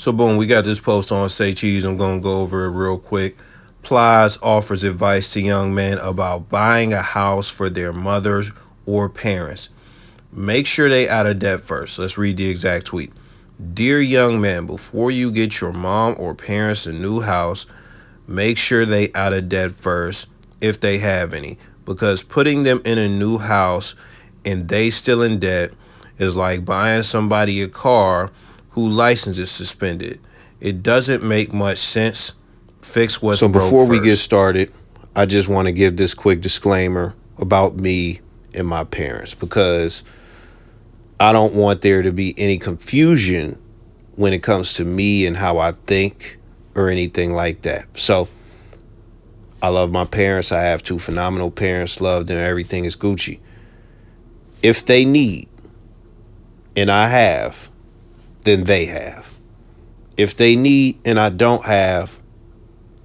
So boom, we got this post on Say Cheese. I'm gonna go over it real quick. Plies offers advice to young men about buying a house for their mothers or parents. Make sure they out of debt first. Let's read the exact tweet. Dear young man, before you get your mom or parents a new house, make sure they out of debt first if they have any. Because putting them in a new house and they still in debt is like buying somebody a car who license is suspended. It doesn't make much sense. Fix what's So broke before we get first. started, I just want to give this quick disclaimer about me and my parents because I don't want there to be any confusion when it comes to me and how I think or anything like that. So I love my parents. I have two phenomenal parents, love them. Everything is Gucci. If they need, and I have, then they have. If they need and I don't have,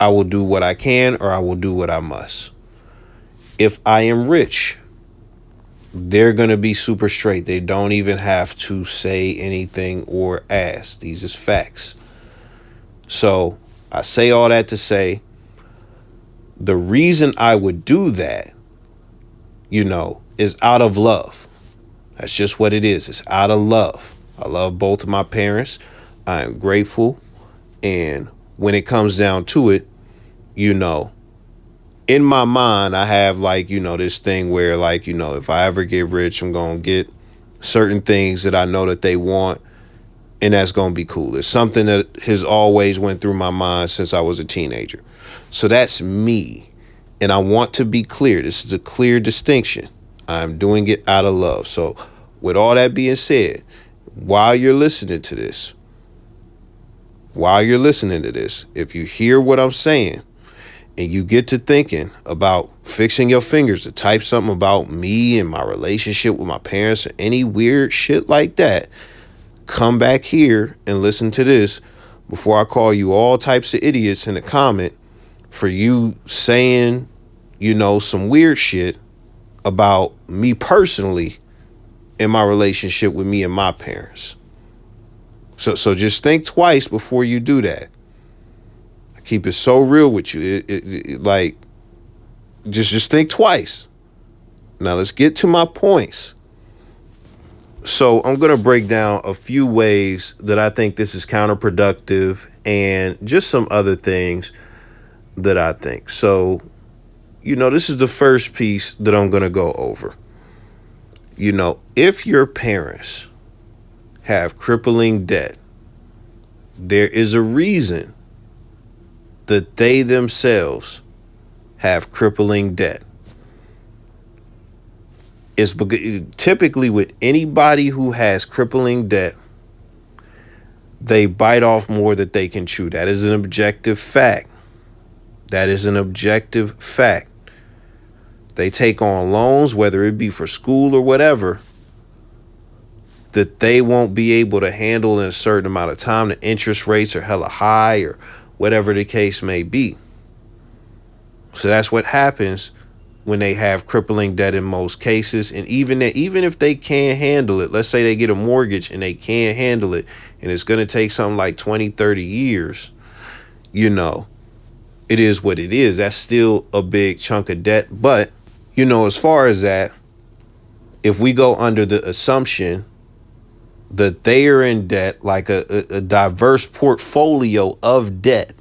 I will do what I can or I will do what I must. If I am rich, they're going to be super straight. They don't even have to say anything or ask. These is facts. So I say all that to say the reason I would do that, is out of love. That's just what it is. It's out of love. I love both of my parents. I am grateful. And when it comes down to it, in my mind, I have this thing where if I ever get rich, I'm going to get certain things that I know that they want. And that's going to be cool. It's something that has always went through my mind since I was a teenager. So that's me. And I want to be clear. This is a clear distinction. I'm doing it out of love. So with all that being said, while you're listening to this, if you hear what I'm saying and you get to thinking about fixing your fingers to type something about me and my relationship with my parents or any weird shit like that, come back here and listen to this before I call you all types of idiots in the comment for you saying, some weird shit about me personally in my relationship with me and my parents. So just think twice before you do that. I keep it so real with you. Just think twice. Now let's get to my points. So I'm going to break down a few ways that I think this is counterproductive and just some other things that I think. So, this is the first piece that I'm going to go over. If your parents have crippling debt, there is a reason that they themselves have crippling debt. It's because typically with anybody who has crippling debt, they bite off more that they can chew. That is an objective fact. They take on loans, whether it be for school or whatever, that they won't be able to handle in a certain amount of time. The interest rates are hella high or whatever the case may be. So that's what happens when they have crippling debt in most cases. And even if they can't handle it, let's say they get a mortgage and they can't handle it, and it's going to take something like 20, 30 years, it is what it is. That's still a big chunk of debt. But, as far as that, if we go under the assumption that they are in debt, like a diverse portfolio of debt.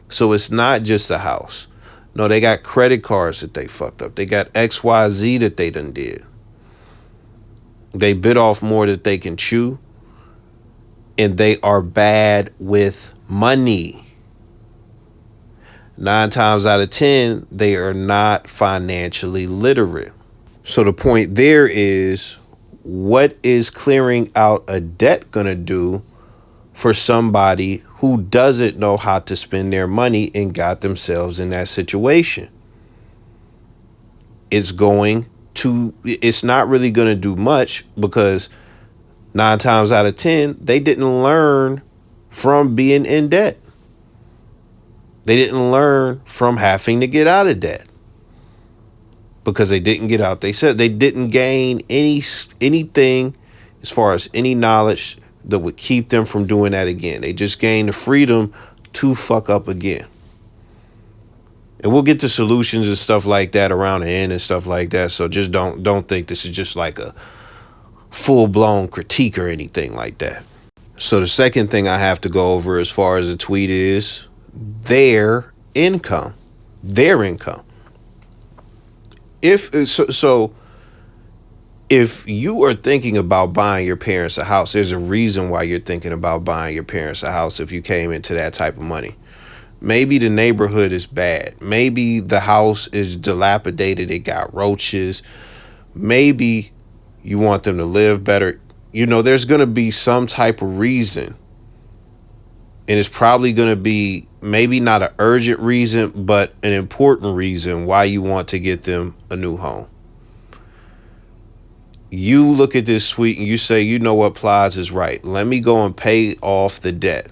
So it's not just a house. No, they got credit cards that they fucked up. They got XYZ that they done did. They bit off more that they can chew. And they are bad with money. 9 times out of 10, they are not financially literate. So the point there is, what is clearing out a debt gonna do for somebody who doesn't know how to spend their money and got themselves in that situation? It's not really gonna do much because 9 times out of 10, they didn't learn from being in debt. They didn't learn from having to get out of debt. Because they didn't get out. They said they didn't gain anything as far as any knowledge that would keep them from doing that again. They just gained the freedom to fuck up again. And we'll get to solutions and stuff like that around the end and stuff like that. So just don't think this is just like a full blown critique or anything like that. So the second thing I have to go over as far as the tweet is their income. Their income. So if you are thinking about buying your parents a house, there's a reason why you're thinking about buying your parents a house if you came into that type of money. Maybe the neighborhood is bad. Maybe the house is dilapidated. It got roaches. Maybe you want them to live better. There's going to be some type of reason. And it's probably going to be maybe not an urgent reason, but an important reason why you want to get them a new home. You look at this tweet and you say, you know what, Plies is right. Let me go and pay off the debt.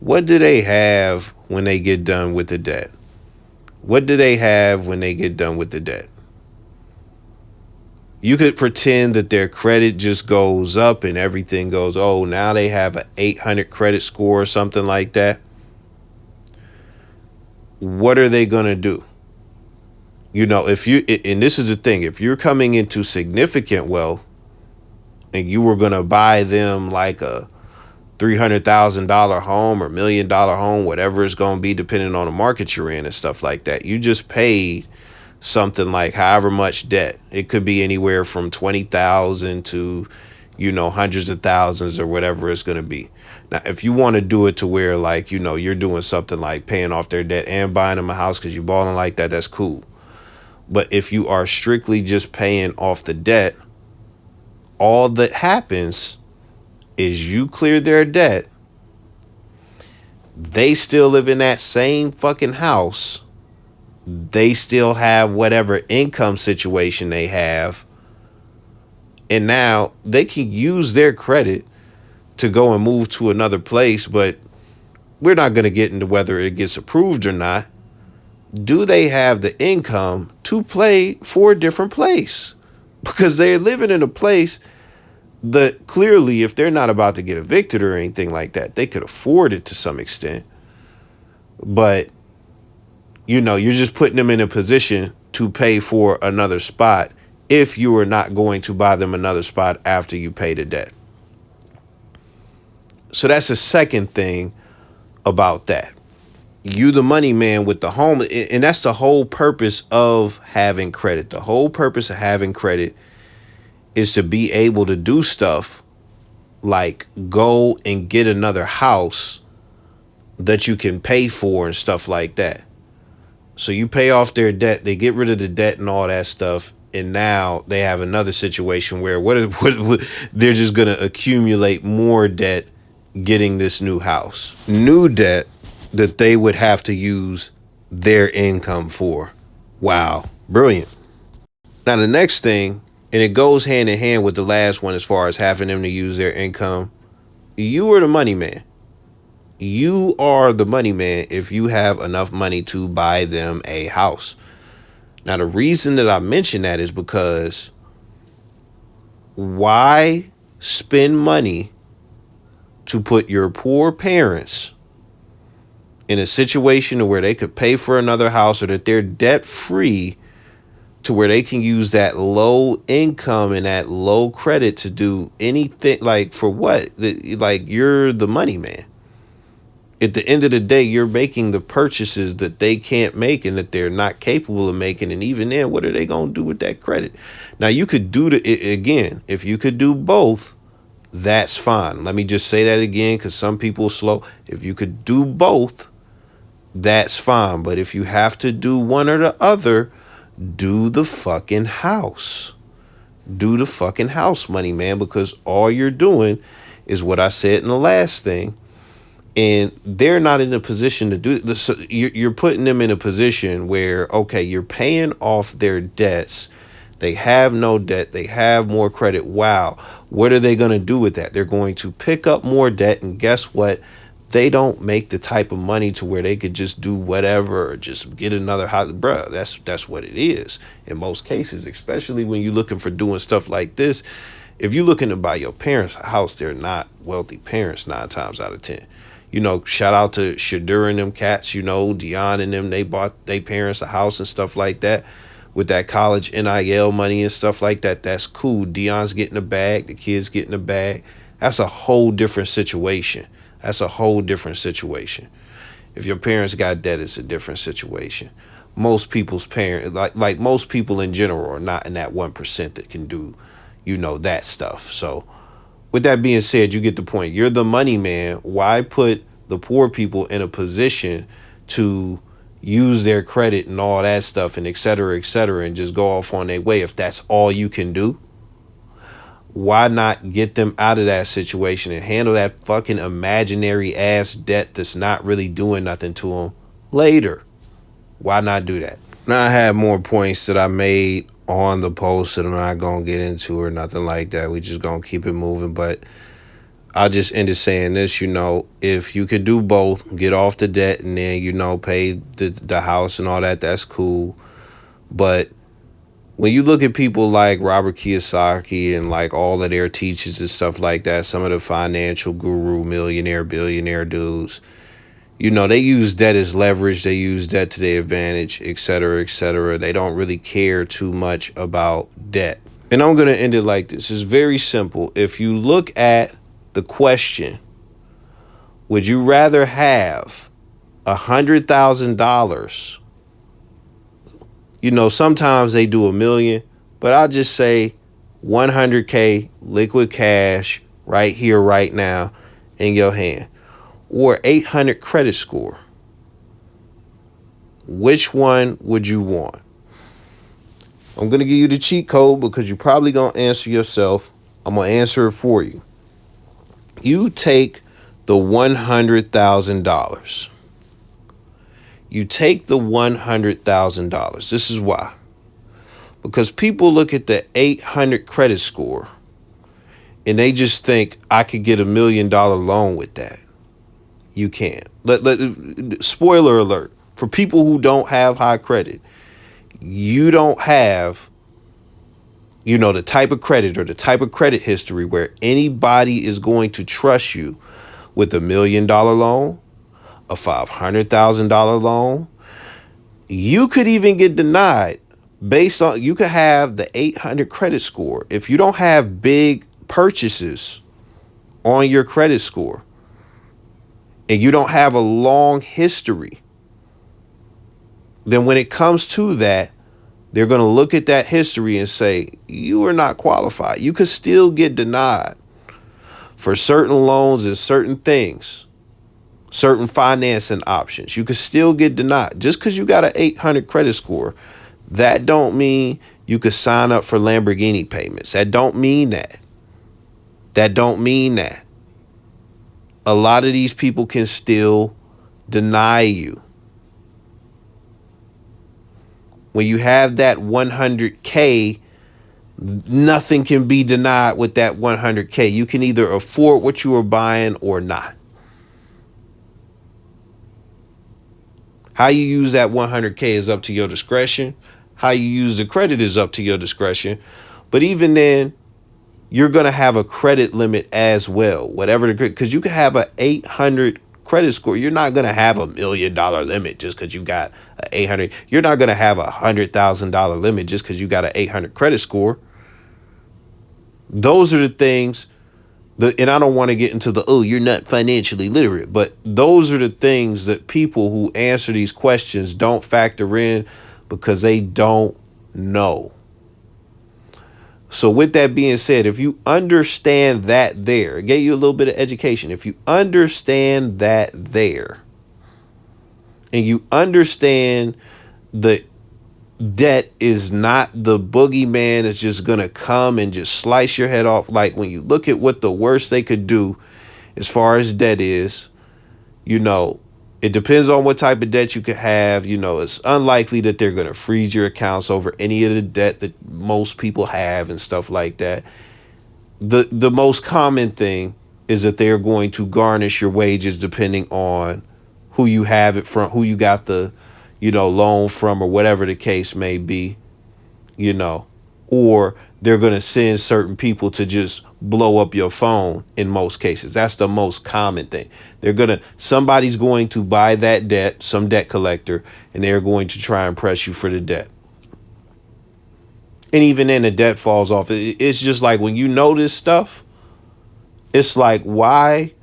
What do they have when they get done with the debt? What do they have when they get done with the debt? You could pretend that their credit just goes up and everything goes, oh, now they have an 800 credit score or something like that. What are they going to do? And this is the thing, if you're coming into significant wealth and you were going to buy them like a $300,000 home or $1 million home, whatever it's going to be, depending on the market you're in and stuff like that, you just paid something like however much debt. It could be anywhere from 20,000 to, hundreds of thousands or whatever it's going to be. Now, if you want to do it to where like, you're doing something like paying off their debt and buying them a house because you're balling like that, that's cool. But if you are strictly just paying off the debt, all that happens is you clear their debt. They still live in that same fucking house. They still have whatever income situation they have. And now they can use their credit to go and move to another place, but we're not going to get into whether it gets approved or not. Do they have the income to play for a different place? Because they're living in a place that clearly, if they're not about to get evicted or anything like that, they could afford it to some extent. But, you're just putting them in a position to pay for another spot if you are not going to buy them another spot after you pay the debt. So that's the second thing about that. You the money man with the home, and that's the whole purpose of having credit. The whole purpose of having credit is to be able to do stuff like go and get another house that you can pay for and stuff like that. So you pay off their debt, they get rid of the debt and all that stuff, and now they have another situation where they're just going to accumulate more debt getting this new house. New debt that they would have to use their income for. Wow, brilliant. Now the next thing, and it goes hand in hand with the last one as far as having them to use their income, you are the money man. You are the money man if you have enough money to buy them a house. Now the reason that I mention that is because why spend money to put your poor parents in a situation where they could pay for another house or that they're debt free to where they can use that low income and that low credit to do anything, like for what? Like you're the money man. At the end of the day, you're making the purchases that they can't make and that they're not capable of making. And even then, what are they going to do with that credit? Now, you could do again, if you could do both, that's fine. Let me just say that again, because some people are slow. If you could do both, that's fine. But if you have to do one or the other, do the fucking house. Do the fucking house, money man, because all you're doing is what I said in the last thing. And they're not in a position to do this. So you're putting them in a position where, okay, you're paying off their debts. They have no debt. They have more credit. Wow. What are they going to do with that? They're going to pick up more debt. And guess what? They don't make the type of money to where they could just do whatever or just get another house. Bruh, that's what it is in most cases, especially when you're looking for doing stuff like this. If you're looking to buy your parents a house, they're not wealthy parents 9 times out of 10. Shout out to Shadur and them cats, Dion and them, they bought their parents a house and stuff like that with that college NIL money and stuff like that. That's cool. Dion's getting a bag, the kids getting a bag. That's a whole different situation. That's a whole different situation. If your parents got debt, it's a different situation. Most people's parents, like most people in general, are not in that 1% that can do, that stuff. So, with that being said, you get the point. You're the money man. Why put the poor people in a position to use their credit and all that stuff and et cetera, and just go off on their way if that's all you can do? Why not get them out of that situation and handle that fucking imaginary ass debt that's not really doing nothing to them later? Why not do that? Now, I have more points that I made on the post that I'm not going to get into or nothing like that. We just going to keep it moving. But I'll just end it saying this, if you could do both, get off the debt and then, pay the house and all that, that's cool. But when you look at people like Robert Kiyosaki and like all of their teachers and stuff like that, some of the financial guru, millionaire, billionaire dudes, they use debt as leverage. They use debt to their advantage, et cetera, et cetera. They don't really care too much about debt. And I'm going to end it like this. It's very simple. If you look at the question, would you rather have $100,000? Sometimes they do 1 million, but I'll just say 100K liquid cash right here, right now in your hand, or 800 credit score. Which one would you want? I'm going to give you the cheat code because you're probably going to answer yourself. I'm going to answer it for you. You take the $100,000. You take the $100,000. This is why. Because people look at the 800 credit score and they just think I could get $1 million loan with that. You can't. Spoiler alert. For people who don't have high credit, you don't have, the type of credit or the type of credit history where anybody is going to trust you with $1 million loan, a $500,000 loan. You could even get denied you could have the 800 credit score. If you don't have big purchases on your credit score and you don't have a long history, then when it comes to that, they're going to look at that history and say, you are not qualified. You could still get denied for certain loans and certain things. Certain financing options. You could still get denied. Just because you got an 800 credit score, that don't mean you could sign up for Lamborghini payments. That don't mean that. That don't mean that. A lot of these people can still deny you. When you have that 100K, nothing can be denied with that 100K. You can either afford what you are buying or not. How you use that 100K is up to your discretion. How you use the credit is up to your discretion. But even then, you're going to have a credit limit as well. Whatever because you can have an 800 credit score. You're not going to have $1 million limit just because you got an 800. You're not going to have $100,000 limit just because you got an 800 credit score. Those are the things. And I don't want to get into you're not financially literate, but those are the things that people who answer these questions don't factor in because they don't know. So with that being said, if you understand that there, it gave you a little bit of education. If you understand that there, and you understand the debt is not the boogeyman that's just going to come and just slice your head off. Like when you look at what the worst they could do as far as debt is, it depends on what type of debt you could have. It's unlikely that they're going to freeze your accounts over any of the debt that most people have and stuff like that. The most common thing is that they're going to garnish your wages depending on who you have it from, who you got the loan from, or whatever the case may be, or they're going to send certain people to just blow up your phone. In most cases, that's the most common thing. Somebody's going to buy that debt, some debt collector, and they're going to try and press you for the debt. And even then the debt falls off. It's just like, when you know this stuff, it's like, would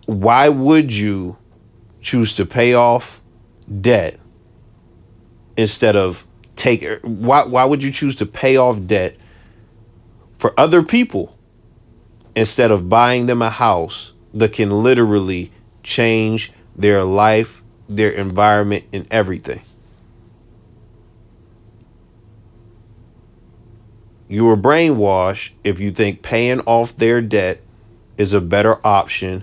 why would you choose to pay off debt instead of why would you choose to pay off debt for other people instead of buying them a house that can literally change their life, their environment, and everything? You were brainwashed if you think paying off their debt is a better option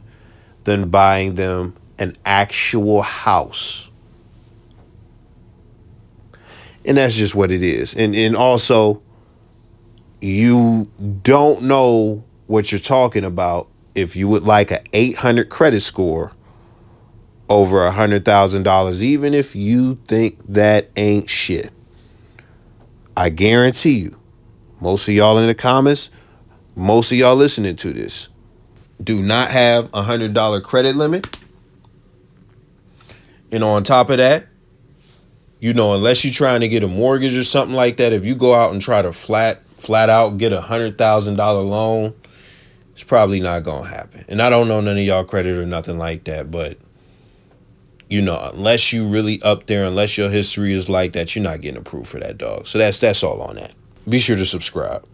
than buying them an actual house. And that's just what it is. And also, you don't know what you're talking about if you would like an 800 credit score over $100,000, even if you think that ain't shit. I guarantee you, most of y'all in the comments, most of y'all listening to this, do not have $100 credit limit. And on top of that, unless you're trying to get a mortgage or something like that, if you go out and try to flat out get $100,000 loan, it's probably not gonna happen. And I don't know none of y'all credit or nothing like that, but unless you really up there, unless your history is like that, you're not getting approved for that, dog. So that's all on that. Be sure to subscribe.